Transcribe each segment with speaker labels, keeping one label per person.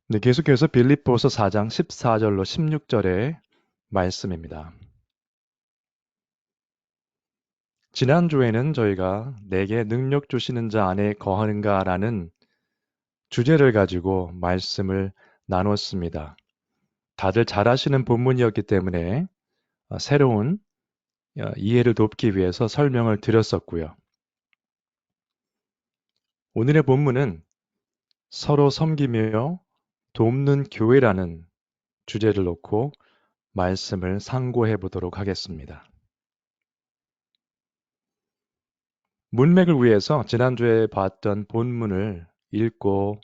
Speaker 1: 네, 계속해서 빌립보서 4장 14절로 16절의 말씀입니다. 지난주에는 저희가 내게 능력 주시는 자 안에 거하는가라는 주제를 가지고 말씀을 나눴습니다. 다들 잘 아시는 본문이었기 때문에 새로운 이해를 돕기 위해서 설명을 드렸었고요. 오늘의 본문은 서로 섬기며 돕는 교회라는 주제를 놓고 말씀을 상고해 보도록 하겠습니다. 문맥을 위해서 지난주에 봤던 본문을 읽고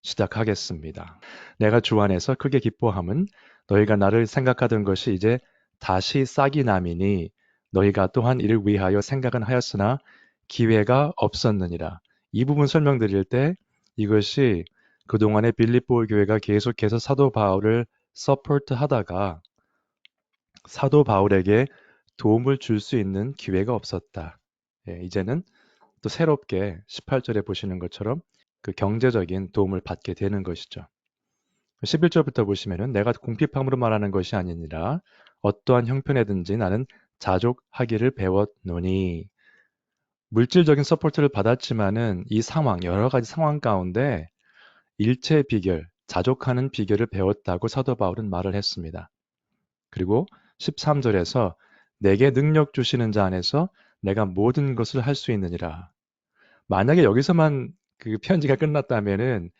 Speaker 1: 시작하겠습니다. 내가 주 안에서 크게 기뻐함은 너희가 나를 생각하던 것이 이제 다시 싹이 남이니 너희가 또한 이를 위하여 생각은 하였으나 기회가 없었느니라. 이 부분 설명드릴 때 이것이 그동안에 빌립보 교회가 계속해서 사도 바울을 서포트 하다가 사도 바울에게 도움을 줄 수 있는 기회가 없었다. 이제는 또 새롭게 18절에 보시는 것처럼 그 경제적인 도움을 받게 되는 것이죠. 11절부터 보시면은 내가 궁핍함으로 말하는 것이 아니니라 어떠한 형편에든지 나는 자족하기를 배웠노니 물질적인 서포트를 받았지만은 이 상황 여러 가지 상황 가운데 일체 비결 자족하는 비결을 배웠다고 사도 바울은 말을 했습니다. 그리고 13절에서 내게 능력 주시는 자 안에서 내가 모든 것을 할 수 있느니라. 만약에 여기서만 그 편지가 끝났다면은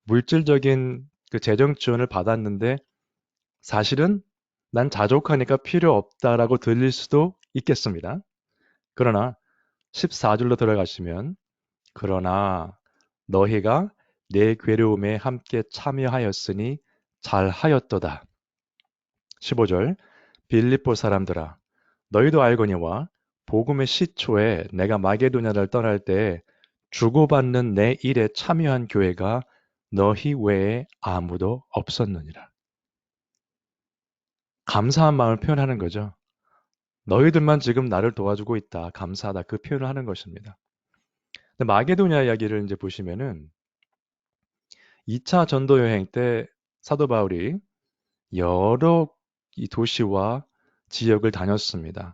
Speaker 1: 물질적인 그 재정 지원을 받았는데 사실은 난 자족하니까 필요 없다라고 들릴 수도 있겠습니다. 그러나 14절로 들어가시면 그러나 너희가 내 괴로움에 함께 참여하였으니 잘하였도다. 15절 빌립보 사람들아 너희도 알거니와 복음의 시초에 내가 마게도냐를 떠날 때 주고받는 내 일에 참여한 교회가 너희 외에 아무도 없었느니라. 감사한 마음을 표현하는 거죠. 너희들만 지금 나를 도와주고 있다. 감사하다. 그 표현을 하는 것입니다. 근데 마게도냐 이야기를 이제 보시면은 2차 전도 여행 때 사도 바울이 여러 이 도시와 지역을 다녔습니다.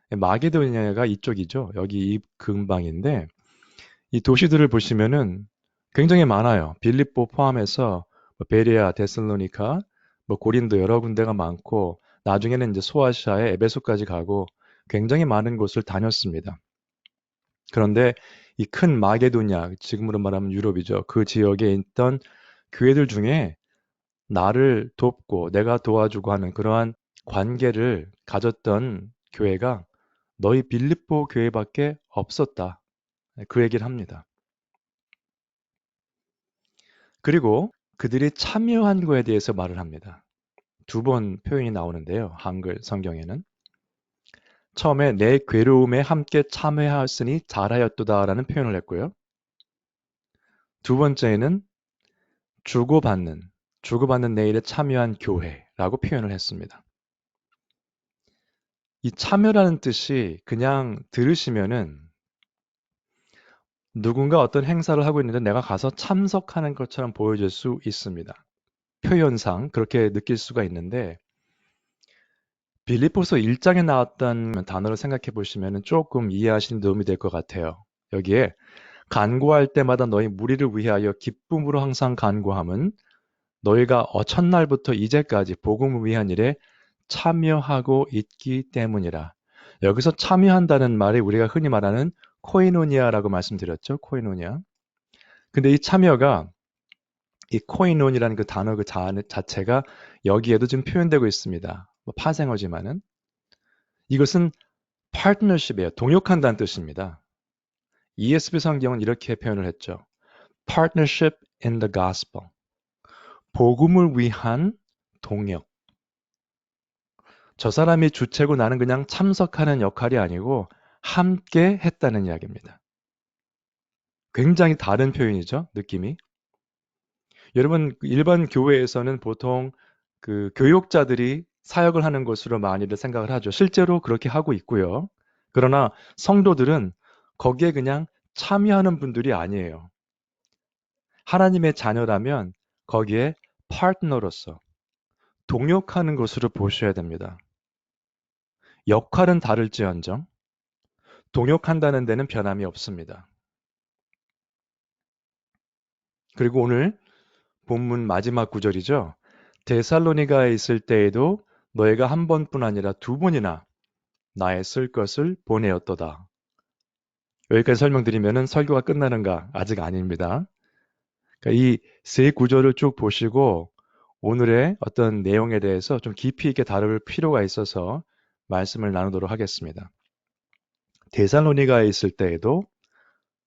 Speaker 1: 마게도냐가 이쪽이죠. 여기 이 근방인데 이 도시들을 보시면은 굉장히 많아요. 빌립보 포함해서 베레아, 데살로니카, 고린도 여러 군데가 많고 나중에는 이제 소아시아에 에베소까지 가고 굉장히 많은 곳을 다녔습니다. 그런데 이 큰 마게도냐, 지금으로 말하면 유럽이죠. 그 지역에 있던 교회들 중에 나를 돕고 내가 도와주고 하는 그러한 관계를 가졌던 교회가 너희 빌립보 교회밖에 없었다. 그 얘기를 합니다. 그리고 그들이 참여한 거에 대해서 말을 합니다. 두 번 표현이 나오는데요. 한글 성경에는. 처음에 내 괴로움에 함께 참여하였으니 잘하였도다라는 표현을 했고요. 두 번째에는 주고받는, 주고받는 내 일에 참여한 교회라고 표현을 했습니다. 이 참여라는 뜻이 그냥 들으시면은 누군가 어떤 행사를 하고 있는데 내가 가서 참석하는 것처럼 보여질 수 있습니다. 표현상 그렇게 느낄 수가 있는데 빌립보서 1장에 나왔던 단어를 생각해 보시면 조금 이해하시는 데 도움이 될 것 같아요. 여기에 간구할 때마다 너희 무리를 위하여 기쁨으로 항상 간구함은 너희가 첫날부터 이제까지 복음을 위한 일에 참여하고 있기 때문이라. 여기서 참여한다는 말이 우리가 흔히 말하는 코이노니아라고 말씀드렸죠. 코이노니아. 근데 이 참여가 이 코이논이라는 그 단어 그 자체가 여기에도 지금 표현되고 있습니다. 파생어지만은 이것은 파트너십이에요. 동역한다는 뜻입니다. ESV 성경은 이렇게 표현을 했죠. Partnership in the gospel. 복음을 위한 동역. 저 사람이 주체고 나는 그냥 참석하는 역할이 아니고 함께 했다는 이야기입니다. 굉장히 다른 표현이죠, 느낌이. 여러분, 일반 교회에서는 보통 그 교육자들이 사역을 하는 것으로 많이들 생각을 하죠. 실제로 그렇게 하고 있고요. 그러나 성도들은 거기에 그냥 참여하는 분들이 아니에요. 하나님의 자녀라면 거기에 파트너로서 동역하는 것으로 보셔야 됩니다. 역할은 다를지언정 동역한다는 데는 변함이 없습니다. 그리고 오늘 본문 마지막 구절이죠. 데살로니가에 있을 때에도 너희가 한 번뿐 아니라 두 번이나 나의 쓸 것을 보내었도다. 여기까지 설명드리면 설교가 끝나는가? 아직 아닙니다. 그러니까 이 세 구절을 쭉 보시고 오늘의 어떤 내용에 대해서 좀 깊이 있게 다룰 필요가 있어서 말씀을 나누도록 하겠습니다. 데살로니가에 있을 때에도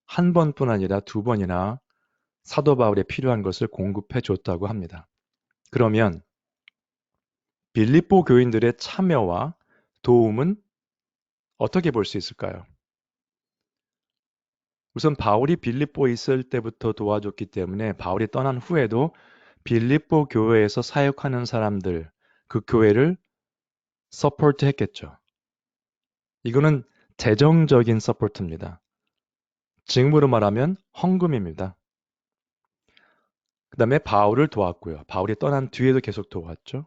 Speaker 1: 한 번뿐 아니라 두 번이나 사도 바울에 필요한 것을 공급해 줬다고 합니다. 그러면 빌립보 교인들의 참여와 도움은 어떻게 볼 수 있을까요? 우선 바울이 빌립보에 있을 때부터 도와줬기 때문에 바울이 떠난 후에도 빌립보 교회에서 사역하는 사람들, 그 교회를 서포트 했겠죠. 이거는 재정적인 서포트입니다. 지금으로 말하면 헌금입니다. 그 다음에 바울을 도왔고요. 바울이 떠난 뒤에도 계속 도왔죠.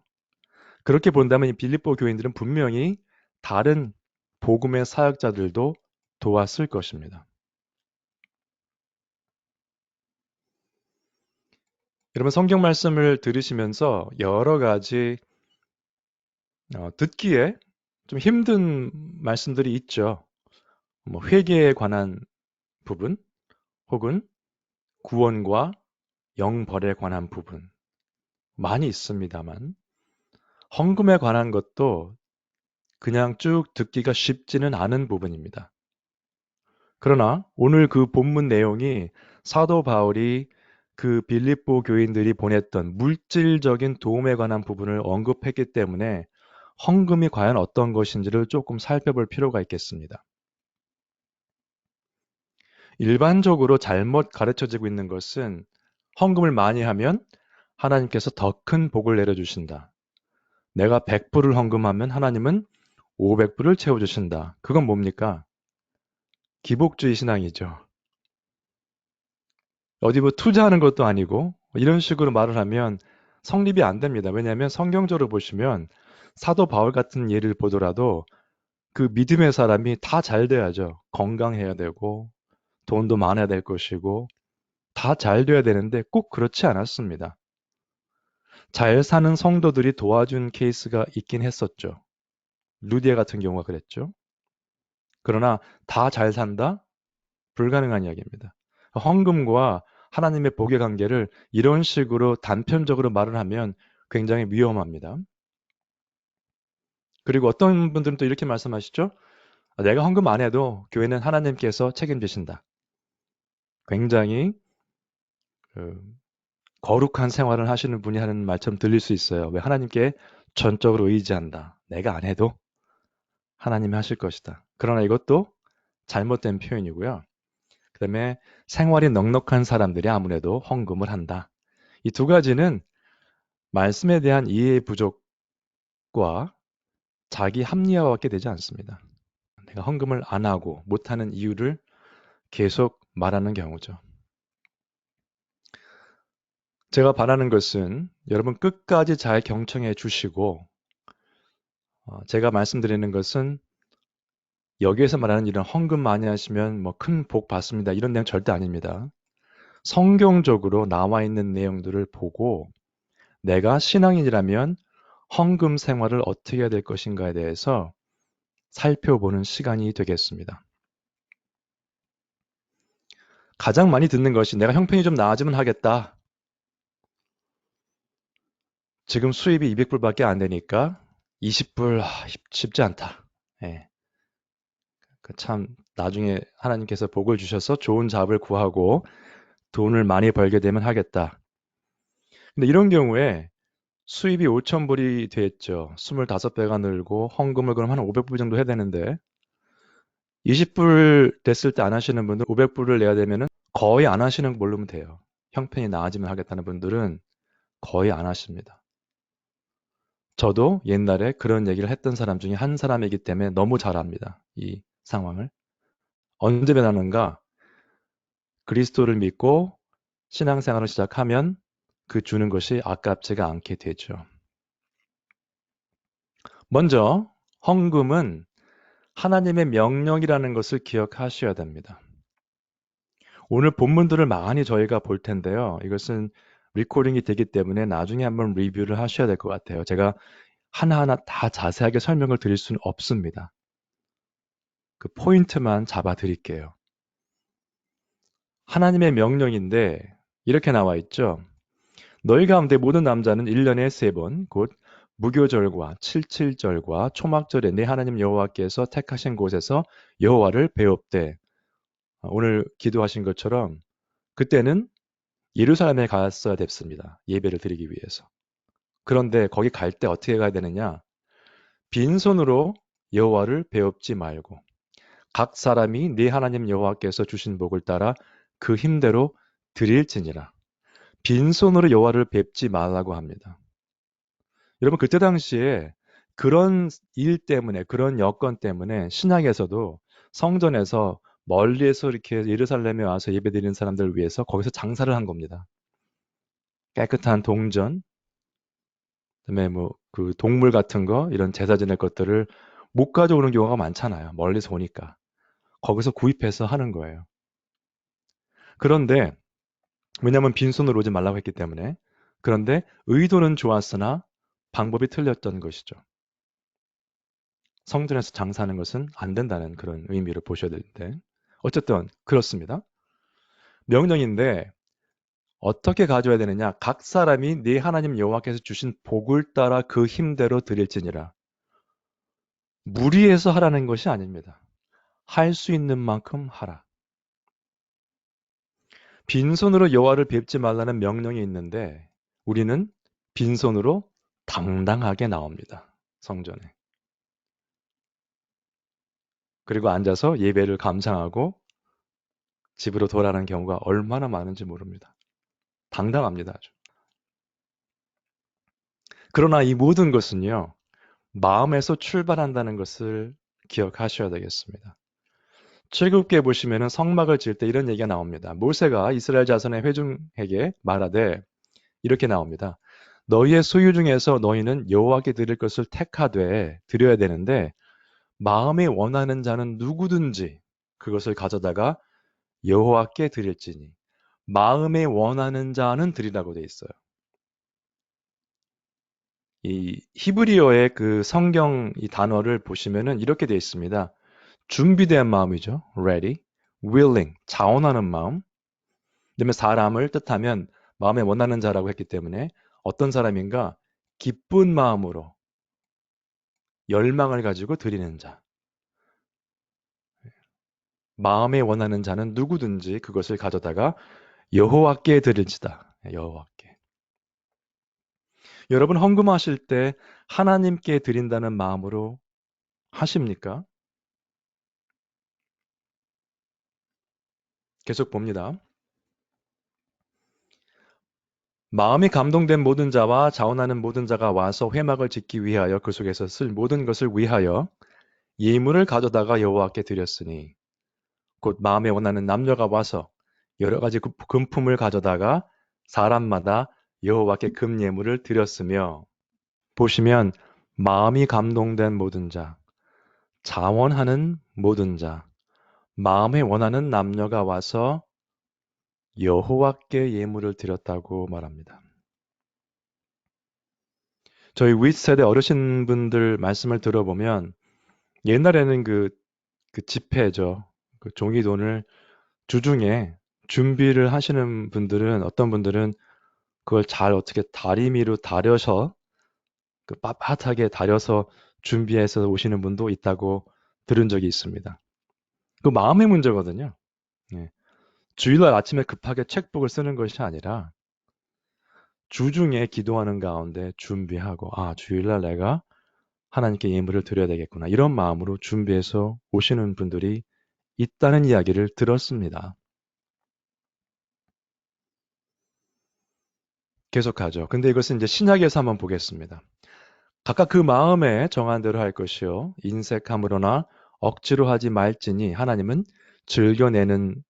Speaker 1: 그렇게 본다면 이 빌립보 교인들은 분명히 다른 복음의 사역자들도 도왔을 것입니다. 여러분 성경 말씀을 들으시면서 여러 가지 듣기에 좀 힘든 말씀들이 있죠. 뭐 회개에 관한 부분 혹은 구원과 영벌에 관한 부분 많이 있습니다만 헌금에 관한 것도 그냥 쭉 듣기가 쉽지는 않은 부분입니다. 그러나 오늘 그 본문 내용이 사도 바울이 그 빌립보 교인들이 보냈던 물질적인 도움에 관한 부분을 언급했기 때문에 헌금이 과연 어떤 것인지를 조금 살펴볼 필요가 있겠습니다. 일반적으로 잘못 가르쳐지고 있는 것은 헌금을 많이 하면 하나님께서 더 큰 복을 내려주신다. 내가 100불을 헌금하면 하나님은 500불을 채워주신다. 그건 뭡니까? 기복주의 신앙이죠. 어디 뭐 투자하는 것도 아니고 이런 식으로 말을 하면 성립이 안 됩니다. 왜냐하면 성경적으로 보시면 사도 바울 같은 예를 보더라도 그 믿음의 사람이 다 잘 돼야죠. 건강해야 되고 돈도 많아야 될 것이고 다 잘 돼야 되는데 꼭 그렇지 않았습니다. 잘 사는 성도들이 도와준 케이스가 있긴 했었죠. 루디아 같은 경우가 그랬죠. 그러나 다 잘 산다? 불가능한 이야기입니다. 헌금과 하나님의 복의 관계를 이런 식으로 단편적으로 말을 하면 굉장히 위험합니다. 그리고 어떤 분들은 또 이렇게 말씀하시죠. 내가 헌금 안 해도 교회는 하나님께서 책임지신다. 굉장히 그 거룩한 생활을 하시는 분이 하는 말처럼 들릴 수 있어요. 왜 하나님께 전적으로 의지한다. 내가 안 해도 하나님이 하실 것이다. 그러나 이것도 잘못된 표현이고요. 그다음에 생활이 넉넉한 사람들이 아무래도 헌금을 한다. 이 두 가지는 말씀에 대한 이해 부족과 자기 합리화밖에 되지 않습니다. 내가 헌금을 안 하고 못하는 이유를 계속 말하는 경우죠. 제가 바라는 것은 여러분 끝까지 잘 경청해 주시고 제가 말씀드리는 것은 여기에서 말하는 이런 헌금 많이 하시면 뭐 큰 복 받습니다. 이런 내용 절대 아닙니다. 성경적으로 나와 있는 내용들을 보고 내가 신앙인이라면 헌금 생활을 어떻게 해야 될 것인가에 대해서 살펴보는 시간이 되겠습니다. 가장 많이 듣는 것이 내가 형편이 좀 나아지면 하겠다. 지금 수입이 200불밖에 안 되니까 20불 쉽지 않다. 예. 참 나중에 하나님께서 복을 주셔서 좋은 잡을 구하고 돈을 많이 벌게 되면 하겠다. 근데 이런 경우에 수입이 5,000불이 됐죠. 25배가 늘고 헌금을 그럼 한 500불 정도 해야 되는데 20불 됐을 때 안 하시는 분들 500불을 내야 되면은 거의 안 하시는 걸로면 돼요. 형편이 나아지면 하겠다는 분들은 거의 안 하십니다. 저도 옛날에 그런 얘기를 했던 사람 중에 한 사람이기 때문에 너무 잘 압니다. 이 상황을. 언제 변하는가? 그리스도를 믿고 신앙생활을 시작하면 그 주는 것이 아깝지가 않게 되죠. 먼저 헌금은 하나님의 명령이라는 것을 기억하셔야 됩니다. 오늘 본문들을 많이 저희가 볼 텐데요. 이것은 리코딩이 되기 때문에 나중에 한번 리뷰를 하셔야 될 것 같아요. 제가 하나하나 다 자세하게 설명을 드릴 수는 없습니다. 그 포인트만 잡아 드릴게요. 하나님의 명령인데 이렇게 나와 있죠. 너희 가운데 모든 남자는 1년에 3번 곧 무교절과 칠칠절과 초막절에 내 하나님 여호와께서 택하신 곳에서 여호와를 배웁되 오늘 기도하신 것처럼 그때는 예루살렘에 갔어야 됐습니다. 예배를 드리기 위해서. 그런데 거기 갈 때 어떻게 가야 되느냐? 빈손으로 여호와를 배웁지 말고 각 사람이 네 하나님 여호와께서 주신 복을 따라 그 힘대로 드릴지니라. 빈손으로 여호와를 뵙지 말라고 합니다. 여러분 그때 당시에 그런 일 때문에 그런 여건 때문에 신약에서도 성전에서 멀리에서 이렇게 예루살렘에 와서 예배드리는 사람들을 위해서 거기서 장사를 한 겁니다. 깨끗한 동전, 그다음에 뭐 그 동물 같은 거 이런 제사 지낼 것들을 못 가져오는 경우가 많잖아요. 멀리서 오니까. 거기서 구입해서 하는 거예요. 그런데 왜냐하면 빈손으로 오지 말라고 했기 때문에. 그런데 의도는 좋았으나 방법이 틀렸던 것이죠. 성전에서 장사하는 것은 안 된다는 그런 의미를 보셔야 되는데 어쨌든 그렇습니다. 명령인데 어떻게 가져야 되느냐? 각 사람이 네 하나님 여호와께서 주신 복을 따라 그 힘대로 드릴지니라. 무리해서 하라는 것이 아닙니다. 할 수 있는 만큼 하라. 빈손으로 여호와를 뵙지 말라는 명령이 있는데 우리는 빈손으로 당당하게 나옵니다. 성전에. 그리고 앉아서 예배를 감상하고 집으로 돌아가는 경우가 얼마나 많은지 모릅니다. 당당합니다. 아주. 그러나 이 모든 것은요. 마음에서 출발한다는 것을 기억하셔야 되겠습니다. 출애굽기에 보시면은 성막을 지을 때 이런 얘기가 나옵니다. 모세가 이스라엘 자손의 회중에게 말하되 이렇게 나옵니다. 너희의 소유 중에서 너희는 여호와께 드릴 것을 택하되 드려야 되는데 마음에 원하는 자는 누구든지 그것을 가져다가 여호와께 드릴지니 마음에 원하는 자는 드리라고 돼 있어요. 이 히브리어의 그 성경 이 단어를 보시면은 이렇게 돼 있습니다. 준비된 마음이죠. ready, willing, 자원하는 마음. 그다음에 사람을 뜻하면 마음에 원하는 자라고 했기 때문에 어떤 사람인가 기쁜 마음으로 열망을 가지고 드리는 자. 마음에 원하는 자는 누구든지 그것을 가져다가 여호와께 드릴지다. 여호와께. 여러분 헌금하실 때 하나님께 드린다는 마음으로 하십니까? 계속 봅니다. 마음이 감동된 모든 자와 자원하는 모든 자가 와서 회막을 짓기 위하여 그 속에서 쓸 모든 것을 위하여 예물을 가져다가 여호와께 드렸으니 곧 마음에 원하는 남녀가 와서 여러 가지 금품을 가져다가 사람마다 여호와께 금예물을 드렸으며 보시면 마음이 감동된 모든 자, 자원하는 모든 자, 마음에 원하는 남녀가 와서 여호와께 예물을 드렸다고 말합니다. 저희 윗세대 어르신분들 말씀을 들어보면 옛날에는 그 지폐죠. 그 종이돈을 주중에 준비를 하시는 분들은 어떤 분들은 그걸 잘 어떻게 다리미로 다려서 그 빳빳하게 다려서 준비해서 오시는 분도 있다고 들은 적이 있습니다. 그 마음의 문제거든요. 예. 주일날 아침에 급하게 책북을 쓰는 것이 아니라 주중에 기도하는 가운데 준비하고 주일날 내가 하나님께 예물을 드려야 되겠구나. 이런 마음으로 준비해서 오시는 분들이 있다는 이야기를 들었습니다. 계속하죠. 근데 이것은 이제 신약에서 한번 보겠습니다. 각각 그 마음에 정한 대로 할 것이요. 인색함으로나 억지로 하지 말지니 하나님은 즐겨내는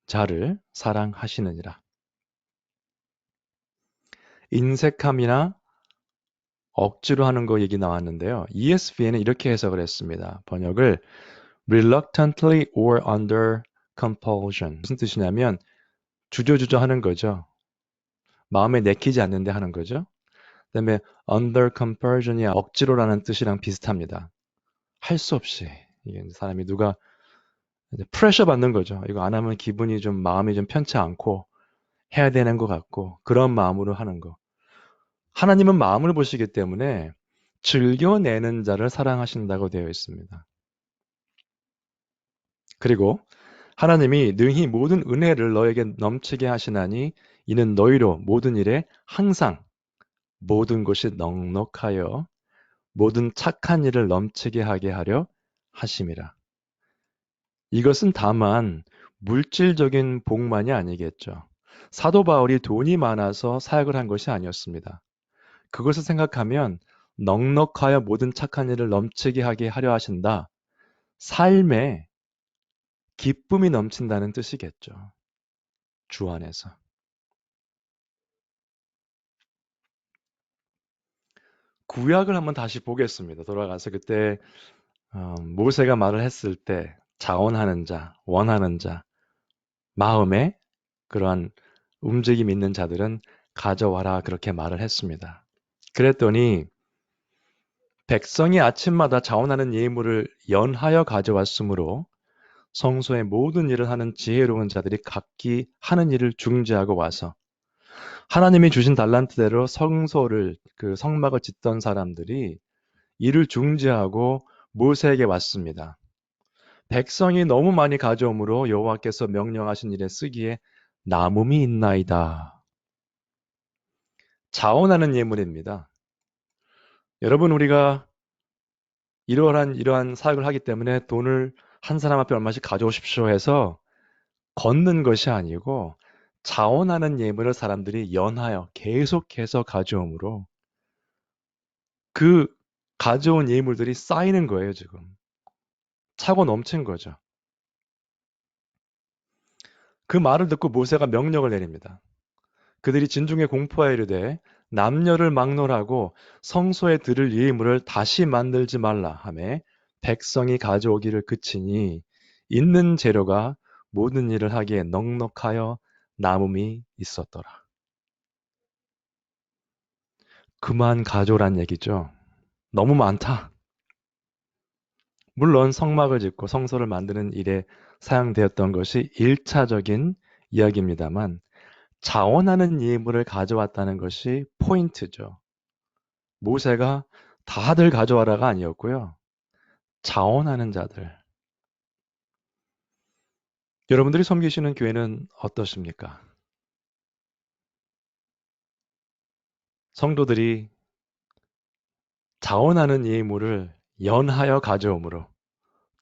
Speaker 1: 자를 사랑하시느니라. 인색함이나 억지로 하는 거 얘기 나왔는데요. ESV에는 이렇게 해석을 했습니다. 번역을 reluctantly or under compulsion. 무슨 뜻이냐면 주저주저 하는 거죠. 마음에 내키지 않는데 하는 거죠. 그다음에 under compulsion이 억지로라는 뜻이랑 비슷합니다. 할 수 없이 이게 사람이 누가 프레셔 받는 거죠. 이거 안 하면 기분이 좀 마음이 좀 편치 않고 해야 되는 것 같고 그런 마음으로 하는 거. 하나님은 마음을 보시기 때문에 즐겨내는 자를 사랑하신다고 되어 있습니다. 그리고 하나님이 능히 모든 은혜를 너에게 넘치게 하시나니 이는 너희로 모든 일에 항상 모든 것이 넉넉하여 모든 착한 일을 넘치게 하게 하려 하심이라. 이것은 다만 물질적인 복만이 아니겠죠. 사도 바울이 돈이 많아서 사역을 한 것이 아니었습니다. 그것을 생각하면 넉넉하여 모든 착한 일을 넘치게 하게 하려 하신다. 삶에 기쁨이 넘친다는 뜻이겠죠. 주 안에서. 구약을 한번 다시 보겠습니다. 돌아가서 그때 모세가 말을 했을 때 자원하는 자, 원하는 자, 마음에 그러한 움직임 있는 자들은 가져와라 그렇게 말을 했습니다. 그랬더니 백성이 아침마다 자원하는 예물을 연하여 가져왔으므로 성소의 모든 일을 하는 지혜로운 자들이 각기 하는 일을 중지하고 와서 하나님이 주신 달란트대로 성소를 그 성막을 짓던 사람들이 일을 중지하고 모세에게 왔습니다. 백성이 너무 많이 가져오므로 여호와께서 명령하신 일에 쓰기에 남음이 있나이다. 자원하는 예물입니다. 여러분 우리가 이러한 사역을 하기 때문에 돈을 한 사람 앞에 얼마씩 가져오십시오 해서 걷는 것이 아니고 자원하는 예물을 사람들이 연하여 계속해서 가져오므로 그 가져온 예물들이 쌓이는 거예요, 지금. 차고 넘친 거죠. 그 말을 듣고 모세가 명령을 내립니다. 그들이 진중에 공포하여 이르되 남녀를 막론하고 성소에 드릴 예물을 다시 만들지 말라 하매 백성이 가져오기를 그치니 있는 재료가 모든 일을 하기에 넉넉하여 남음이 있었더라. 그만 가져오란 얘기죠. 너무 많다. 물론 성막을 짓고 성소를 만드는 일에 사용되었던 것이 1차적인 이야기입니다만 자원하는 예물을 가져왔다는 것이 포인트죠. 모세가 다들 가져와라가 아니었고요. 자원하는 자들. 여러분들이 섬기시는 교회는 어떠십니까? 성도들이 자원하는 예물을 연하여 가져오므로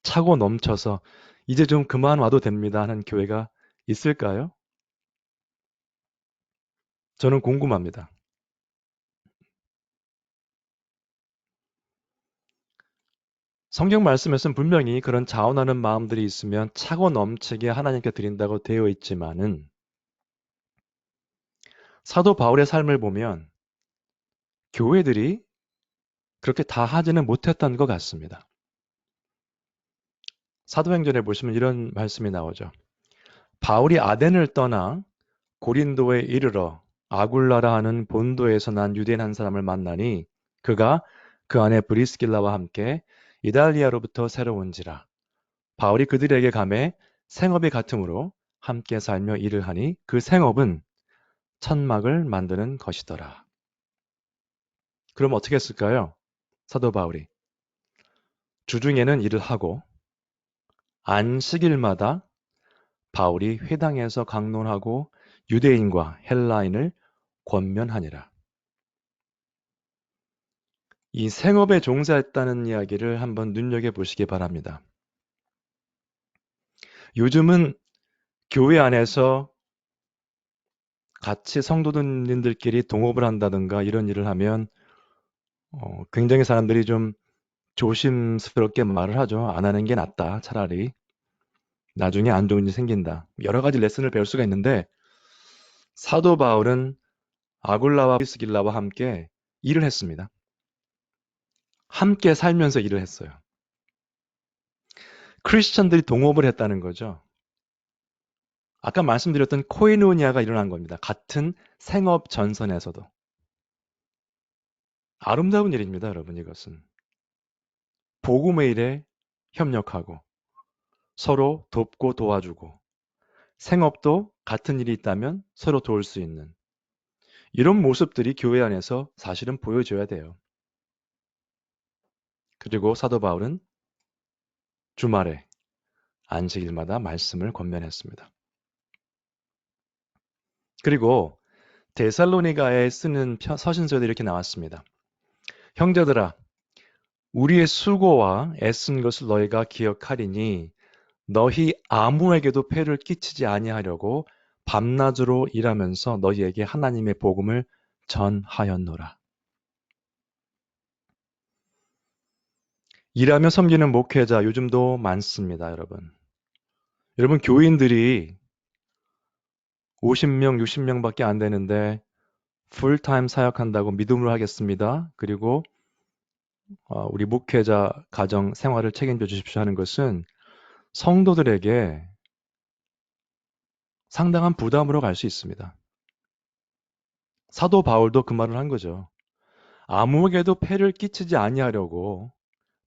Speaker 1: 차고 넘쳐서 이제 좀 그만 와도 됩니다 하는 교회가 있을까요? 저는 궁금합니다. 성경 말씀에서는 분명히 그런 자원하는 마음들이 있으면 차고 넘치게 하나님께 드린다고 되어 있지만은 사도 바울의 삶을 보면 교회들이 그렇게 다 하지는 못했던 것 같습니다. 사도행전에 보시면 이런 말씀이 나오죠. 바울이 아덴을 떠나 고린도에 이르러 아굴라라 하는 본도에서 난 유대인 한 사람을 만나니 그가 그 안에 브리스길라와 함께 이달리아로부터 새로 온지라. 바울이 그들에게 감해 생업이 같으므로 함께 살며 일을 하니 그 생업은 천막을 만드는 것이더라. 그럼 어떻게 했을까요? 사도 바울이 주중에는 일을 하고 안식일마다 바울이 회당에서 강론하고 유대인과 헬라인을 권면하니라. 이 생업에 종사했다는 이야기를 한번 눈여겨보시기 바랍니다. 요즘은 교회 안에서 같이 성도님들끼리 동업을 한다든가 이런 일을 하면 굉장히 사람들이 좀 조심스럽게 말을 하죠. 안 하는 게 낫다. 차라리. 나중에 안 좋은 일이 생긴다. 여러 가지 레슨을 배울 수가 있는데 사도 바울은 아굴라와 프리스길라와 함께 일을 했습니다. 함께 살면서 일을 했어요. 크리스천들이 동업을 했다는 거죠. 아까 말씀드렸던 코이노니아가 일어난 겁니다. 같은 생업 전선에서도. 아름다운 일입니다, 여러분, 이것은. 복음의 일에 협력하고 서로 돕고 도와주고 생업도 같은 일이 있다면 서로 도울 수 있는 이런 모습들이 교회 안에서 사실은 보여줘야 돼요. 그리고 사도 바울은 주말에 안식일마다 말씀을 권면했습니다. 그리고 데살로니가에 쓰는 서신서에도 이렇게 나왔습니다. 형제들아, 우리의 수고와 애쓴 것을 너희가 기억하리니 너희 아무에게도 폐를 끼치지 아니하려고 밤낮으로 일하면서 너희에게 하나님의 복음을 전하였노라. 일하며 섬기는 목회자 요즘도 많습니다, 여러분. 여러분, 교인들이 50명, 60명밖에 안 되는데 풀타임 사역한다고 믿음으로 하겠습니다. 그리고 우리 목회자 가정 생활을 책임져 주십시오 하는 것은 성도들에게 상당한 부담으로 갈 수 있습니다. 사도 바울도 그 말을 한 거죠. 아무에게도 폐를 끼치지 아니하려고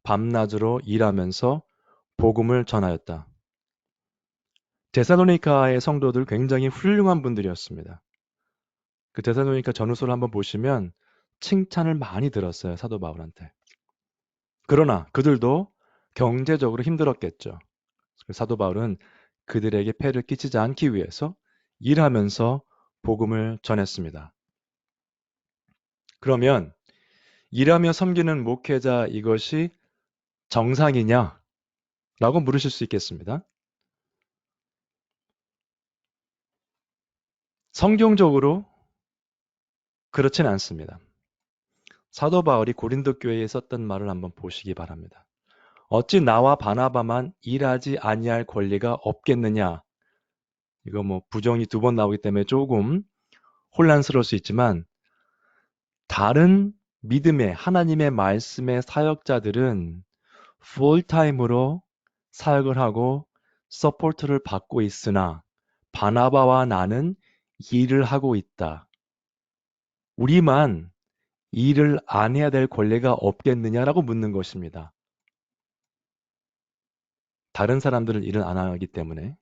Speaker 1: 밤낮으로 일하면서 복음을 전하였다. 데살로니카의 성도들 굉장히 훌륭한 분들이었습니다. 그 데살로니카 전후서를 한번 보시면 칭찬을 많이 들었어요, 사도 바울한테. 그러나 그들도 경제적으로 힘들었겠죠. 사도 바울은 그들에게 폐를 끼치지 않기 위해서 일하면서 복음을 전했습니다. 그러면 일하며 섬기는 목회자 이것이 정상이냐? 라고 물으실 수 있겠습니다. 성경적으로 그렇진 않습니다. 사도 바울이 고린도 교회에 썼던 말을 한번 보시기 바랍니다. 어찌 나와 바나바만 일하지 아니할 권리가 없겠느냐? 이거 뭐 부정이 2번 나오기 때문에 조금 혼란스러울 수 있지만 다른 믿음의 하나님의 말씀의 사역자들은 풀타임으로 사역을 하고 서포트를 받고 있으나 바나바와 나는 일을 하고 있다. 우리만 일을 안 해야 될 권리가 없겠느냐라고 묻는 것입니다. 다른 사람들은 일을 안 하기 때문에.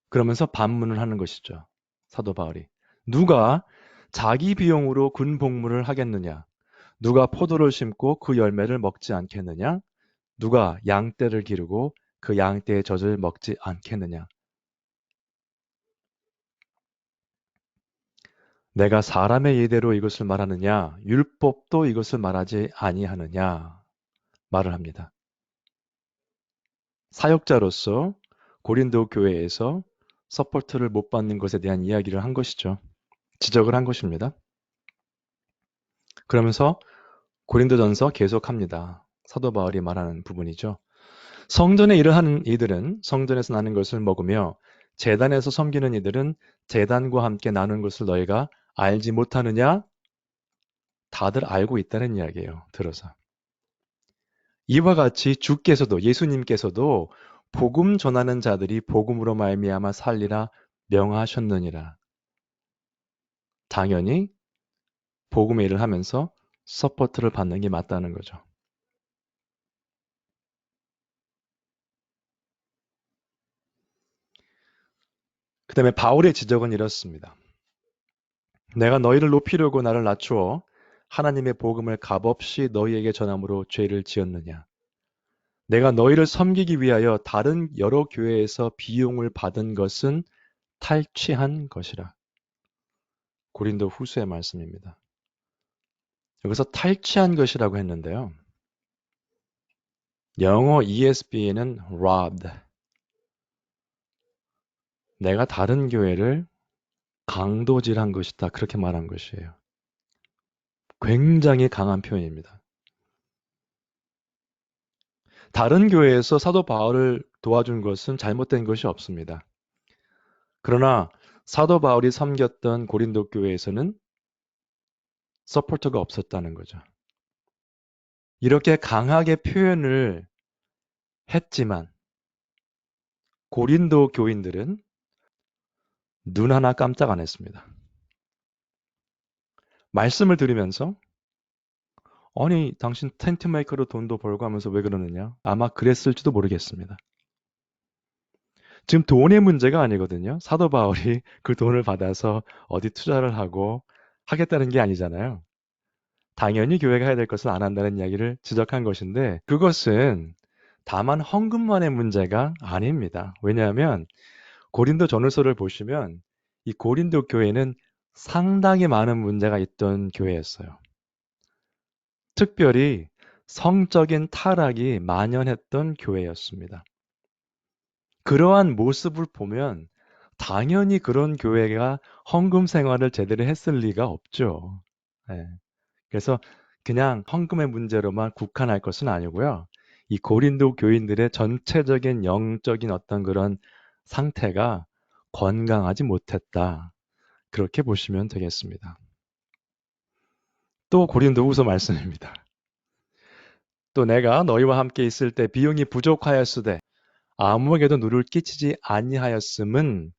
Speaker 1: 그러면서 반문을 하는 것이죠. 사도 바울이. 누가 자기 비용으로 군 복무를 하겠느냐? 누가 포도를 심고 그 열매를 먹지 않겠느냐? 누가 양떼를 기르고 그 양떼의 젖을 먹지 않겠느냐? 내가 사람의 예대로 이것을 말하느냐? 율법도 이것을 말하지 아니하느냐? 말을 합니다. 사역자로서 고린도 교회에서 서포트를 못 받는 것에 대한 이야기를 한 것이죠. 지적을 한 것입니다. 그러면서 고린도전서 계속합니다. 사도 바울이 말하는 부분이죠. 성전에 일을 하는 이들은 성전에서 나는 것을 먹으며 제단에서 섬기는 이들은 제단과 함께 나눈 것을 너희가 알지 못하느냐? 다들 알고 있다는 이야기예요. 들어서. 이와 같이 주께서도 예수님께서도 복음 전하는 자들이 복음으로 말미암아 살리라 명하셨느니라. 당연히 복음의 일을 하면서 서포트를 받는 게 맞다는 거죠. 그 다음에 바울의 지적은 이렇습니다. 내가 너희를 높이려고 나를 낮추어 하나님의 복음을 값없이 너희에게 전함으로 죄를 지었느냐. 내가 너희를 섬기기 위하여 다른 여러 교회에서 비용을 받은 것은 탈취한 것이라. 고린도 후서의 말씀입니다. 여기서 탈취한 것이라고 했는데요. 영어 ESV에는 robbed. 내가 다른 교회를 강도질한 것이다. 그렇게 말한 것이에요. 굉장히 강한 표현입니다. 다른 교회에서 사도 바울을 도와준 것은 잘못된 것이 없습니다. 그러나 사도 바울이 섬겼던 고린도 교회에서는 서포터가 없었다는 거죠. 이렇게 강하게 표현을 했지만 고린도 교인들은 눈 하나 깜짝 안 했습니다. 말씀을 들으면서 아니 당신 텐트 메이커로 돈도 벌고 하면서 왜 그러느냐? 아마 그랬을지도 모르겠습니다. 지금 돈의 문제가 아니거든요. 사도 바울이 그 돈을 받아서 어디 투자를 하고 하겠다는 게 아니잖아요. 당연히 교회가 해야 될 것을 안 한다는 이야기를 지적한 것인데 그것은 다만 헌금만의 문제가 아닙니다. 왜냐하면 고린도 전후서를 보시면 이 고린도 교회는 상당히 많은 문제가 있던 교회였어요. 특별히 성적인 타락이 만연했던 교회였습니다. 그러한 모습을 보면 당연히 그런 교회가 헌금 생활을 제대로 했을 리가 없죠. 예. 그래서 그냥 헌금의 문제로만 국한할 것은 아니고요. 이 고린도 교인들의 전체적인 영적인 어떤 그런 상태가 건강하지 못했다. 그렇게 보시면 되겠습니다. 또 고린도후서 말씀입니다. 또 내가 너희와 함께 있을 때 비용이 부족하였으되 아무에게도 누를 끼치지 아니하였음은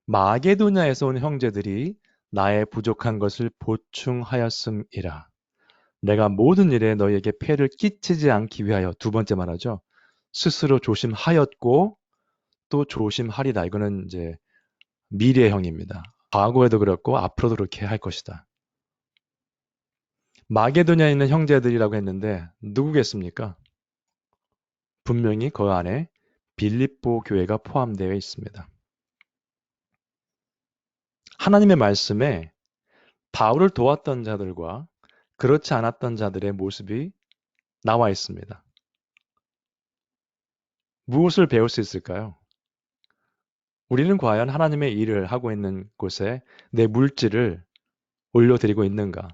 Speaker 1: 마게도냐에서 온 형제들이 나의 부족한 것을 보충하였음이라. 내가 모든 일에 너희에게 폐를 끼치지 않기 위하여 두 번째 말하죠. 스스로 조심하였고 또 조심하리다. 이거는 이제 미래형입니다. 과거에도 그렇고 앞으로도 그렇게 할 것이다. 마게도냐에 있는 형제들이라고 했는데 누구겠습니까? 분명히 그 안에 빌립보 교회가 포함되어 있습니다. 하나님의 말씀에 바울을 도왔던 자들과 그렇지 않았던 자들의 모습이 나와 있습니다. 무엇을 배울 수 있을까요? 우리는 과연 하나님의 일을 하고 있는 곳에 내 물질을 올려드리고 있는가?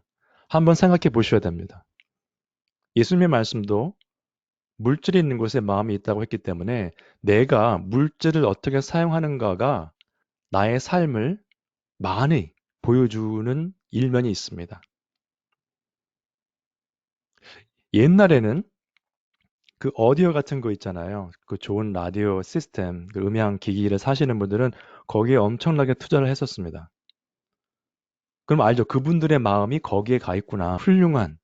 Speaker 1: 한번 생각해 보셔야 됩니다. 예수님의 말씀도 물질이 있는 곳에 마음이 있다고 했기 때문에 내가 물질을 어떻게 사용하는가가 나의 삶을 많이 보여주는 일면이 있습니다. 옛날에는 그 오디오 같은 거 있잖아요. 그 좋은 라디오 시스템, 그 음향 기기를 사시는 분들은 거기에 엄청나게 투자를 했었습니다. 그럼 알죠? 그분들의 마음이 거기에 가 있구나. 훌륭한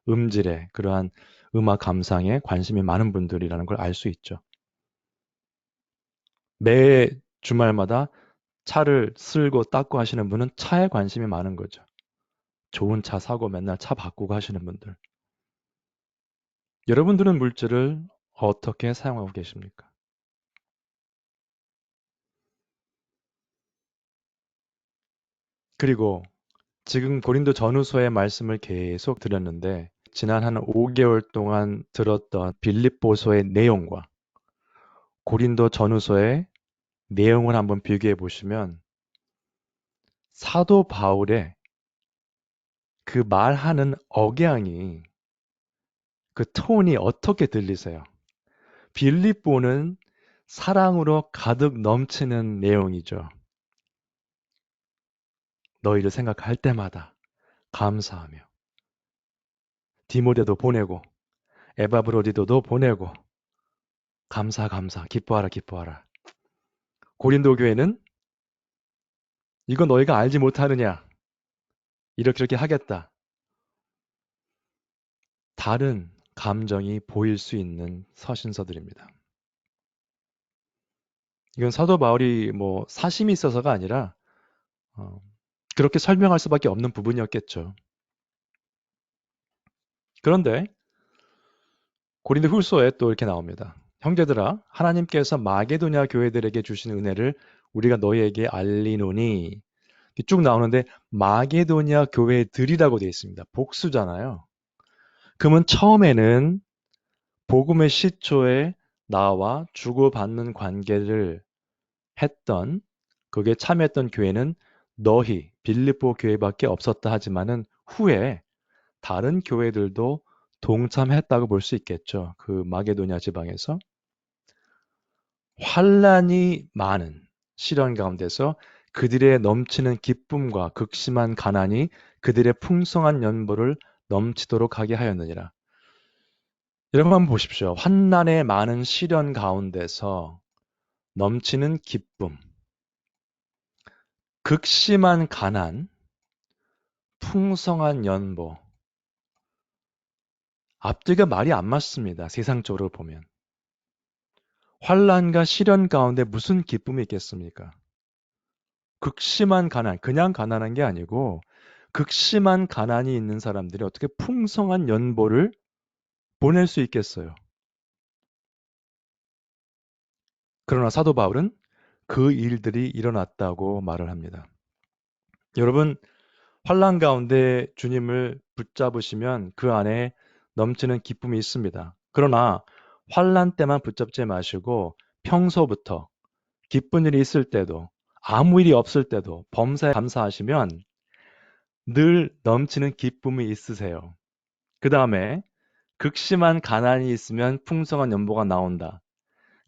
Speaker 1: 음질의 그러한 음악 감상에 관심이 많은 분들이라는 걸 알 수 있죠. 매 주말마다 차를 쓸고 닦고 하시는 분은 차에 관심이 많은 거죠. 좋은 차 사고 맨날 차 바꾸고 하시는 분들. 여러분들은 물질을 어떻게 사용하고 계십니까? 그리고 지금 고린도 전후서의 말씀을 계속 드렸는데 지난 한 5개월 동안 들었던 빌립보서의 내용과 고린도 전후서의 내용을 한번 비교해 보시면 사도 바울의 그 말하는 억양이 그 톤이 어떻게 들리세요? 빌립보는 사랑으로 가득 넘치는 내용이죠. 너희를 생각할 때마다 감사하며 디모데도 보내고 에바브로디도도 보내고 감사 기뻐하라 기뻐하라. 고린도 교회는 이거 너희가 알지 못하느냐 이렇게 하겠다. 다른 감정이 보일 수 있는 서신서들입니다. 이건 사도 바울이 뭐 사심이 있어서가 아니라 어, 그렇게 설명할 수밖에 없는 부분이었겠죠. 그런데 고린도 후서에 또 이렇게 나옵니다. 형제들아 하나님께서 마게도냐 교회들에게 주신 은혜를 우리가 너희에게 알리노니 쭉 나오는데 마게도냐 교회들이라고 되어 있습니다. 복수잖아요. 그러면 처음에는 복음의 시초에 나와 주고받는 관계를 했던 그게 참여했던 교회는 너희 빌립보 교회밖에 없었다 하지만은 후에 다른 교회들도 동참했다고 볼 수 있겠죠. 그 마게도냐 지방에서 환란이 많은 시련 가운데서 그들의 넘치는 기쁨과 극심한 가난이 그들의 풍성한 연보를 넘치도록 하게 하였느니라. 여러분 한번 보십시오. 환난의 많은 시련 가운데서 넘치는 기쁨, 극심한 가난, 풍성한 연보. 앞뒤가 말이 안 맞습니다. 세상적으로 보면. 환난과 시련 가운데 무슨 기쁨이 있겠습니까? 극심한 가난, 그냥 가난한 게 아니고 극심한 가난이 있는 사람들이 어떻게 풍성한 연보를 보낼 수 있겠어요? 그러나 사도 바울은 그 일들이 일어났다고 말을 합니다. 여러분, 환난 가운데 주님을 붙잡으시면 그 안에 넘치는 기쁨이 있습니다. 그러나 환난 때만 붙잡지 마시고 평소부터 기쁜 일이 있을 때도 아무 일이 없을 때도 범사에 감사하시면 늘 넘치는 기쁨이 있으세요. 그 다음에 극심한 가난이 있으면 풍성한 연보가 나온다.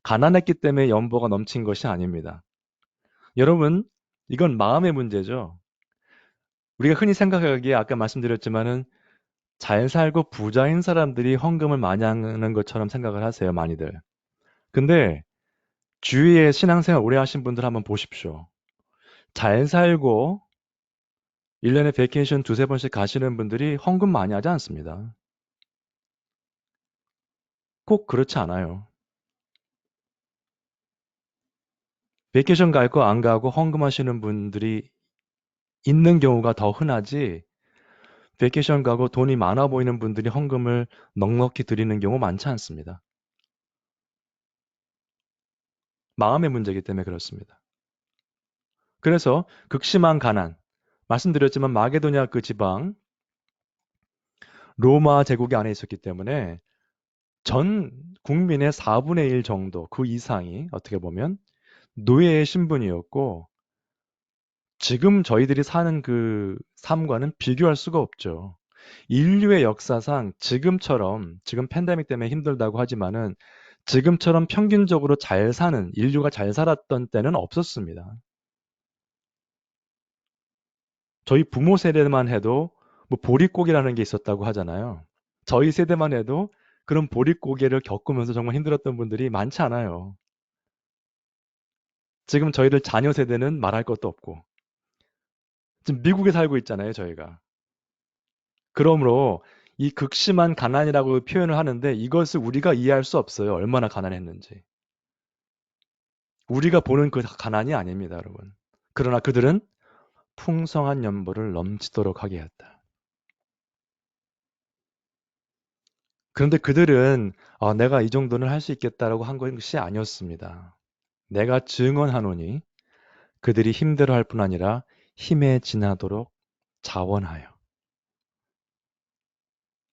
Speaker 1: 가난했기 때문에 연보가 넘친 것이 아닙니다. 여러분, 이건 마음의 문제죠. 우리가 흔히 생각하기에 아까 말씀드렸지만은 잘 살고 부자인 사람들이 헌금을 많이 하는 것처럼 생각을 하세요, 많이들. 근데 주위에 신앙생활 오래 하신 분들 한번 보십시오. 잘 살고 1년에 베이케이션 두세 번씩 가시는 분들이 헌금 많이 하지 않습니다. 꼭 그렇지 않아요. 베이케이션 갈 거 안 가고 헌금하시는 분들이 있는 경우가 더 흔하지, 베이케이션 가고 돈이 많아 보이는 분들이 헌금을 넉넉히 드리는 경우 많지 않습니다. 마음의 문제이기 때문에 그렇습니다. 그래서 극심한 가난, 말씀드렸지만 마게도냐 그 지방, 로마 제국이 안에 있었기 때문에 전 국민의 4분의 1 정도, 그 이상이 어떻게 보면 노예의 신분이었고, 지금 저희들이 사는 그 삶과는 비교할 수가 없죠. 인류의 역사상 지금처럼, 지금 팬데믹 때문에 힘들다고 하지만은 지금처럼 평균적으로 잘 사는, 인류가 잘 살았던 때는 없었습니다. 저희 부모 세대만 해도 뭐 보릿고개라는 게 있었다고 하잖아요. 저희 세대만 해도 그런 보릿고개를 겪으면서 정말 힘들었던 분들이 많지 않아요. 지금 저희들 자녀 세대는 말할 것도 없고, 지금 미국에 살고 있잖아요, 저희가. 그러므로 이 극심한 가난이라고 표현을 하는데 이것을 우리가 이해할 수 없어요. 얼마나 가난했는지. 우리가 보는 그 가난이 아닙니다, 여러분. 그러나 그들은 풍성한 연보를 넘치도록 하게 했다. 그런데 그들은 내가 이 정도는 할 수 있겠다라고 한 것이 아니었습니다. 내가 증언하노니 그들이 힘들어할 뿐 아니라 힘에 지나도록 자원하여.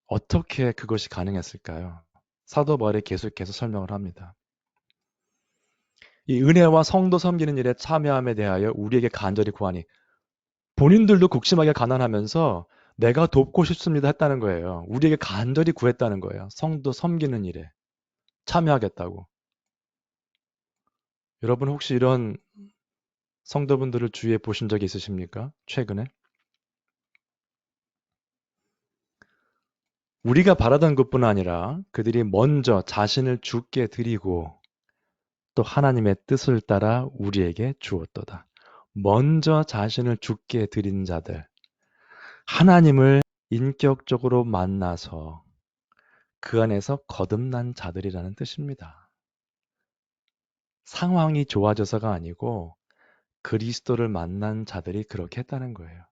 Speaker 1: 어떻게 그것이 가능했을까요? 사도 바울이 계속해서 설명을 합니다. 이 은혜와 성도 섬기는 일에 참여함에 대하여 우리에게 간절히 구하니, 본인들도 극심하게 가난하면서 내가 돕고 싶습니다 했다는 거예요. 우리에게 간절히 구했다는 거예요. 성도 섬기는 일에 참여하겠다고. 여러분 혹시 이런 성도분들을 주위에 보신 적이 있으십니까? 최근에? 우리가 바라던 것뿐 아니라 그들이 먼저 자신을 주께 드리고 또 하나님의 뜻을 따라 우리에게 주었도다. 먼저 자신을 주께 드린 자들, 하나님을 인격적으로 만나서 그 안에서 거듭난 자들이라는 뜻입니다. 상황이 좋아져서가 아니고 그리스도를 만난 자들이 그렇게 했다는 거예요.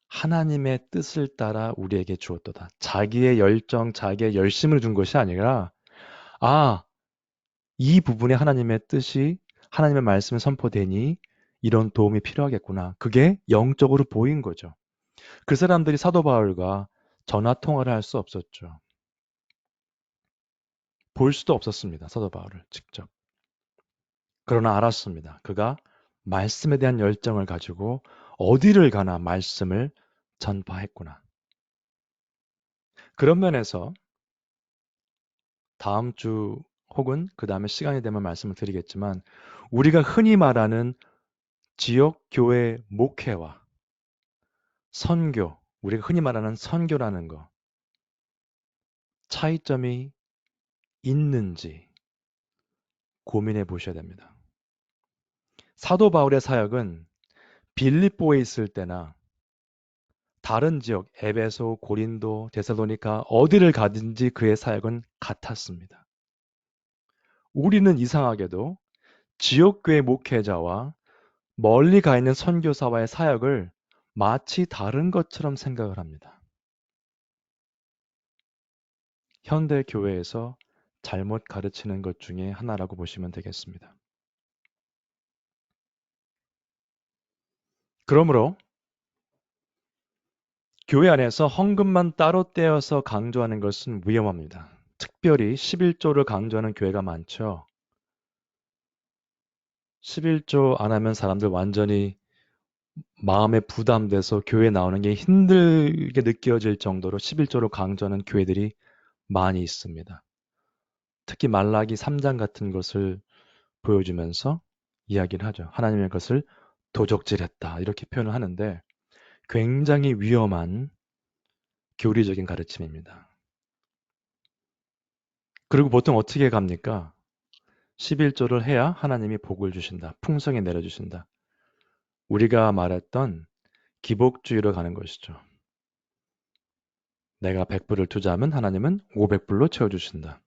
Speaker 1: 하나님의 뜻을 따라 우리에게 주었도다. 자기의 열정, 자기의 열심을 준 것이 아니라, 아, 이 부분에 하나님의 뜻이, 하나님의 말씀이 선포되니 이런 도움이 필요하겠구나. 그게 영적으로 보인 거죠. 그 사람들이 사도 바울과 전화 통화를 할 수 없었죠. 볼 수도 없었습니다. 사도 바울을 직접. 그러나 알았습니다. 그가 말씀에 대한 열정을 가지고 어디를 가나 말씀을 전파했구나. 그런 면에서 다음 주 혹은 그 다음에 시간이 되면 말씀을 드리겠지만 우리가 흔히 말하는 지역 교회 목회와 선교, 우리가 흔히 말하는 선교라는 거, 차이점이 있는지 고민해 보셔야 됩니다. 사도 바울의 사역은 빌립보에 있을 때나 다른 지역, 에베소, 고린도, 데살로니가 어디를 가든지 그의 사역은 같았습니다. 우리는 이상하게도 지역교회 목회자와 멀리 가 있는 선교사와의 사역을 마치 다른 것처럼 생각을 합니다. 현대 교회에서 잘못 가르치는 것 중에 하나라고 보시면 되겠습니다. 그러므로 교회 안에서 헌금만 따로 떼어서 강조하는 것은 위험합니다. 특별히 11조를 강조하는 교회가 많죠. 11조 안 하면 사람들 완전히 마음에 부담돼서 교회 나오는 게 힘들게 느껴질 정도로 11조를 강조하는 교회들이 많이 있습니다. 특히 말라기 3장 같은 것을 보여주면서 이야기를 하죠. 하나님의 것을 도적질했다 이렇게 표현을 하는데 굉장히 위험한 교리적인 가르침입니다. 그리고 보통 어떻게 갑니까? 11조를 해야 하나님이 복을 주신다. 풍성히 내려주신다. 우리가 말했던 기복주의로 가는 것이죠. 내가 100불을 투자하면 하나님은 500불로 채워주신다.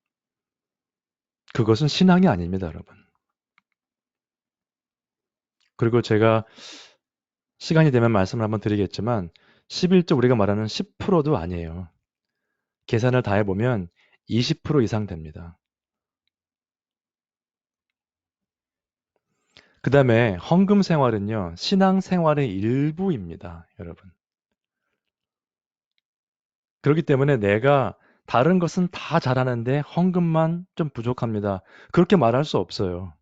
Speaker 1: 그것은 신앙이 아닙니다, 여러분. 그리고 제가 시간이 되면 말씀을 한번 드리겠지만 11조 우리가 말하는 10%도 아니에요. 계산을 다 해보면 20% 이상 됩니다. 그 다음에 헌금 생활은요, 신앙 생활의 일부입니다, 여러분. 그렇기 때문에 내가 다른 것은 다 잘하는데 헌금만 좀 부족합니다. 그렇게 말할 수 없어요.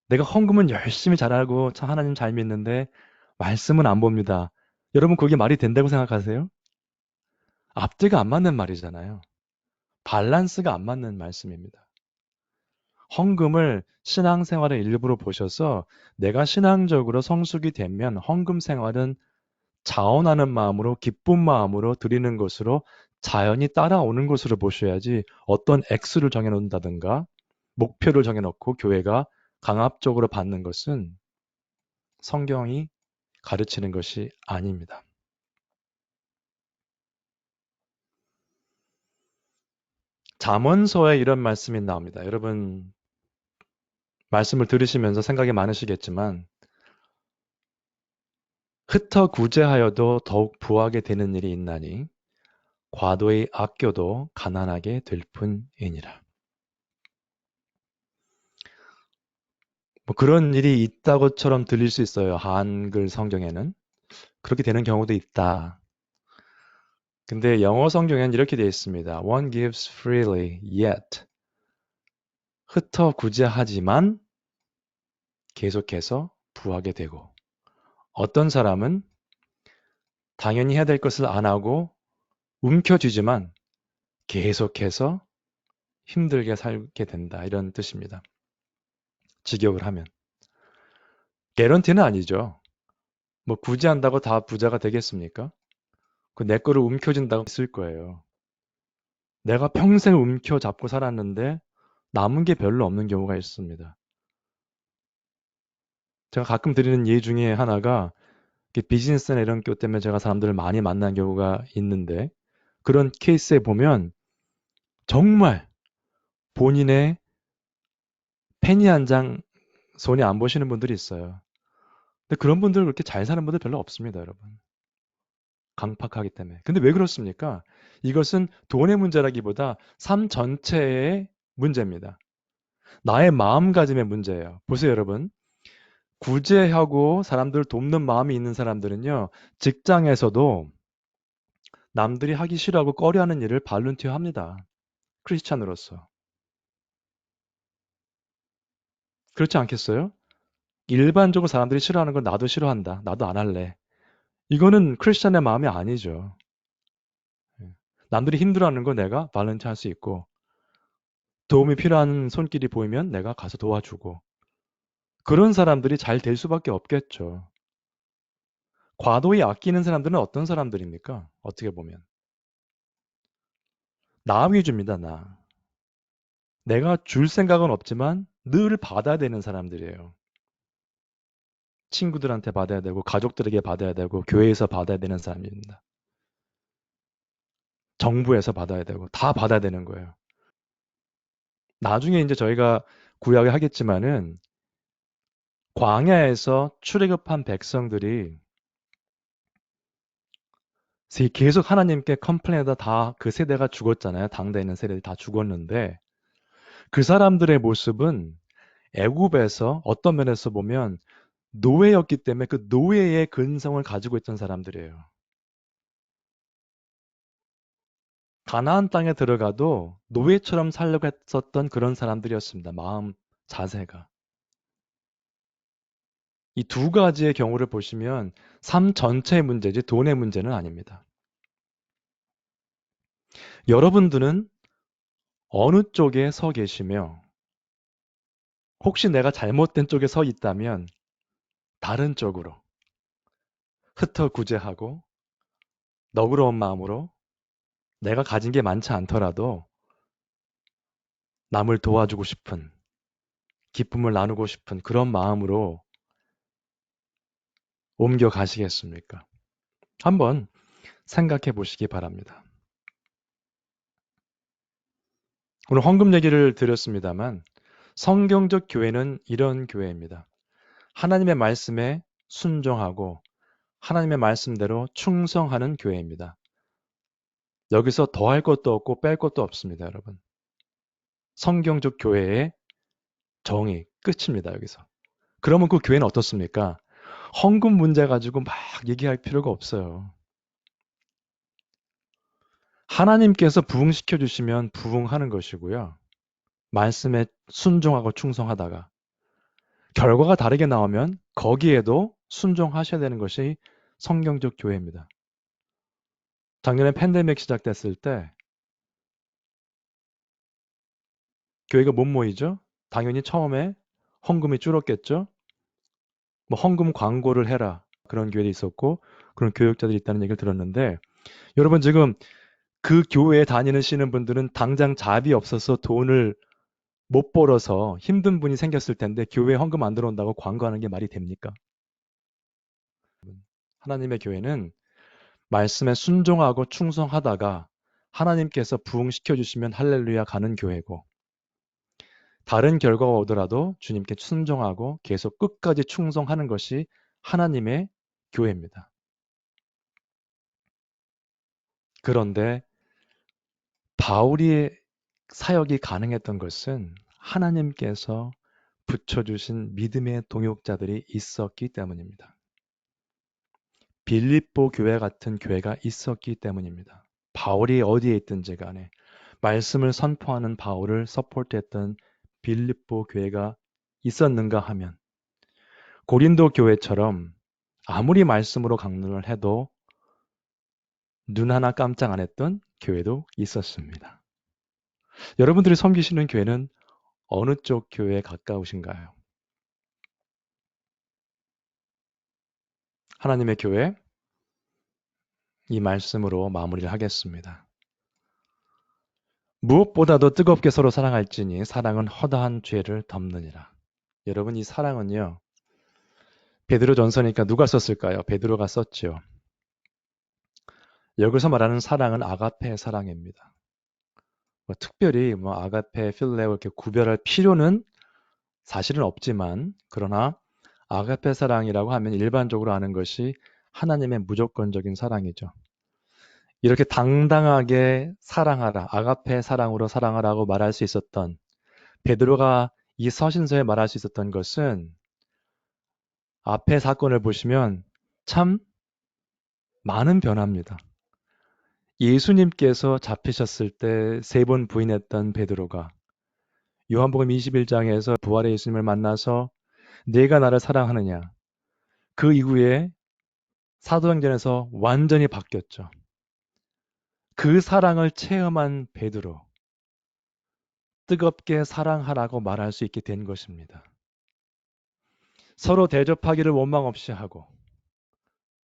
Speaker 1: 내가 헌금은 열심히 잘하고 참 하나님 잘 믿는데 말씀은 안 봅니다. 여러분 그게 말이 된다고 생각하세요? 앞뒤가 안 맞는 말이잖아요. 밸런스가 안 맞는 말씀입니다. 헌금을 신앙생활의 일부로 보셔서 내가 신앙적으로 성숙이 되면 헌금 생활은 자원하는 마음으로 기쁜 마음으로 드리는 것으로 자연히 따라오는 것으로 보셔야지 어떤 액수를 정해놓는다든가 목표를 정해놓고 교회가 강압적으로 받는 것은 성경이 가르치는 것이 아닙니다. 잠언서에 이런 말씀이 나옵니다. 여러분 말씀을 들으시면서 생각이 많으시겠지만 흩어 구제하여도 더욱 부하게 되는 일이 있나니 과도히 아껴도 가난하게 될 뿐이니라. 뭐 그런 일이 있다고처럼 들릴 수 있어요. 한글 성경에는. 그렇게 되는 경우도 있다. 근데 영어 성경에는 이렇게 되어 있습니다. One gives freely, yet 흩어 구제하지만 계속해서 부하게 되고 어떤 사람은 당연히 해야 될 것을 안 하고 움켜쥐지만 계속해서 힘들게 살게 된다. 이런 뜻입니다. 직역을 하면. 개런티는 아니죠. 뭐 구제한다고 다 부자가 되겠습니까? 그 내 거를 움켜쥔다고 있을 거예요. 내가 평생 움켜잡고 살았는데 남은 게 별로 없는 경우가 있습니다. 제가 가끔 드리는 예 중에 하나가 비즈니스나 이런 것 때문에 제가 사람들을 많이 만난 경우가 있는데 그런 케이스에 보면 정말 본인의 페니 한 장 손이 안 보시는 분들이 있어요. 근데 그런 분들 그렇게 잘 사는 분들 별로 없습니다, 여러분. 강팍하기 때문에. 근데 왜 그렇습니까? 이것은 돈의 문제라기보다 삶 전체의 문제입니다. 나의 마음가짐의 문제예요. 보세요, 여러분. 구제하고 사람들을 돕는 마음이 있는 사람들은요, 직장에서도 남들이 하기 싫어하고 꺼려하는 일을 발룬티어 합니다. 크리스찬으로서. 그렇지 않겠어요? 일반적으로 사람들이 싫어하는 건 나도 싫어한다. 나도 안 할래. 이거는 크리스찬의 마음이 아니죠. 예. 남들이 힘들어하는 거 내가 발렌티 할 수 있고 도움이 필요한 손길이 보이면 내가 가서 도와주고 그런 사람들이 잘 될 수밖에 없겠죠. 과도히 아끼는 사람들은 어떤 사람들입니까? 어떻게 보면. 나 위주입니다, 나. 내가 줄 생각은 없지만 늘 받아야 되는 사람들이에요. 친구들한테 받아야 되고, 가족들에게 받아야 되고, 교회에서 받아야 되는 사람입니다. 정부에서 받아야 되고, 다 받아야 되는 거예요. 나중에 이제 저희가 구약에 하겠지만은, 광야에서 출애굽한 백성들이 계속 하나님께 컴플레인하다 다 그 세대가 죽었잖아요. 당대에 있는 세대들이 다 죽었는데, 그 사람들의 모습은 애굽에서 어떤 면에서 보면 노예였기 때문에 그 노예의 근성을 가지고 있던 사람들이에요. 가나안 땅에 들어가도 노예처럼 살려고 했었던 그런 사람들이었습니다. 마음 자세가. 이 두 가지의 경우를 보시면 삶 전체의 문제지 돈의 문제는 아닙니다. 여러분들은 어느 쪽에 서 계시며 혹시 내가 잘못된 쪽에 서 있다면 다른 쪽으로 흩어구제하고 너그러운 마음으로 내가 가진 게 많지 않더라도 남을 도와주고 싶은 기쁨을 나누고 싶은 그런 마음으로 옮겨가시겠습니까? 한번 생각해 보시기 바랍니다. 오늘 헌금 얘기를 드렸습니다만 성경적 교회는 이런 교회입니다. 하나님의 말씀에 순종하고 하나님의 말씀대로 충성하는 교회입니다. 여기서 더할 것도 없고 뺄 것도 없습니다, 여러분. 성경적 교회의 정의 끝입니다, 여기서. 그러면 그 교회는 어떻습니까? 헌금 문제 가지고 막 얘기할 필요가 없어요. 하나님께서 부흥시켜 주시면 부흥하는 것이고요. 말씀에 순종하고 충성하다가 결과가 다르게 나오면 거기에도 순종하셔야 되는 것이 성경적 교회입니다. 작년에 팬데믹 시작됐을 때 교회가 못 모이죠? 당연히 처음에 헌금이 줄었겠죠? 뭐 헌금 광고를 해라. 그런 교회도 있었고 그런 교역자들이 있다는 얘기를 들었는데 여러분 지금 그 교회에 다니시는 분들은 당장 잡이 없어서 돈을 못 벌어서 힘든 분이 생겼을 텐데 교회에 헌금 안 들어온다고 광고하는 게 말이 됩니까? 하나님의 교회는 말씀에 순종하고 충성하다가 하나님께서 부흥시켜 주시면 할렐루야 가는 교회고 다른 결과가 오더라도 주님께 순종하고 계속 끝까지 충성하는 것이 하나님의 교회입니다. 그런데 바울의 사역이 가능했던 것은 하나님께서 붙여주신 믿음의 동역자들이 있었기 때문입니다. 빌립보 교회 같은 교회가 있었기 때문입니다. 바울이 어디에 있든지 간에 말씀을 선포하는 바울을 서포트했던 빌립보 교회가 있었는가 하면 고린도 교회처럼 아무리 말씀으로 강론을 해도 눈 하나 깜짝 안 했던 교회도 있었습니다. 여러분들이 섬기시는 교회는 어느 쪽 교회에 가까우신가요? 하나님의 교회, 이 말씀으로 마무리를 하겠습니다. 무엇보다도 뜨겁게 서로 사랑할지니 사랑은 허다한 죄를 덮느니라. 여러분 이 사랑은요. 베드로 전서니까 누가 썼을까요? 베드로가 썼죠. 여기서 말하는 사랑은 아가페 사랑입니다. 특별히 아가페, 필레오 이렇게 구별할 필요는 사실은 없지만 그러나 아가페 사랑이라고 하면 일반적으로 아는 것이 하나님의 무조건적인 사랑이죠. 이렇게 당당하게 사랑하라, 아가페 사랑으로 사랑하라고 말할 수 있었던 베드로가 이 서신서에 말할 수 있었던 것은 앞에 사건을 보시면 참 많은 변화입니다. 예수님께서 잡히셨을 때 세 번 부인했던 베드로가 요한복음 21장에서 부활의 예수님을 만나서 네가 나를 사랑하느냐. 그 이후에 사도행전에서 완전히 바뀌었죠. 그 사랑을 체험한 베드로, 뜨겁게 사랑하라고 말할 수 있게 된 것입니다. 서로 대접하기를 원망 없이 하고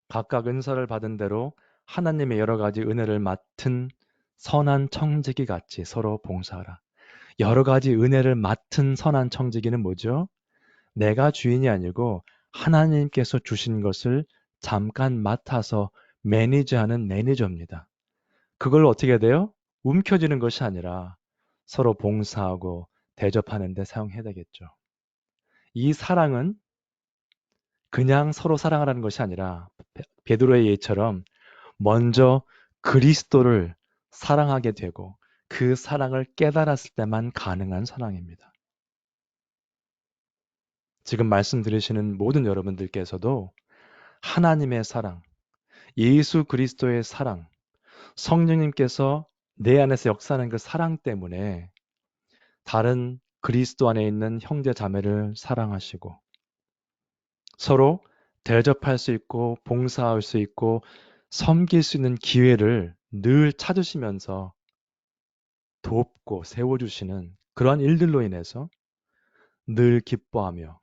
Speaker 1: 각각 은사를 받은 대로 하나님의 여러 가지 은혜를 맡은 선한 청지기 같이 서로 봉사하라. 여러 가지 은혜를 맡은 선한 청지기는 뭐죠? 내가 주인이 아니고 하나님께서 주신 것을 잠깐 맡아서 매니저하는 매니저입니다. 그걸 어떻게 해야 돼요? 움켜쥐는 것이 아니라 서로 봉사하고 대접하는 데 사용해야 되겠죠. 이 사랑은 그냥 서로 사랑하라는 것이 아니라 베드로의 예처럼 먼저 그리스도를 사랑하게 되고 그 사랑을 깨달았을 때만 가능한 사랑입니다. 지금 말씀 들으시는 모든 여러분들께서도 하나님의 사랑, 예수 그리스도의 사랑, 성령님께서 내 안에서 역사하는 그 사랑 때문에 다른 그리스도 안에 있는 형제 자매를 사랑하시고 서로 대접할 수 있고 봉사할 수 있고 섬길 수 있는 기회를 늘 찾으시면서 돕고 세워주시는 그러한 일들로 인해서 늘 기뻐하며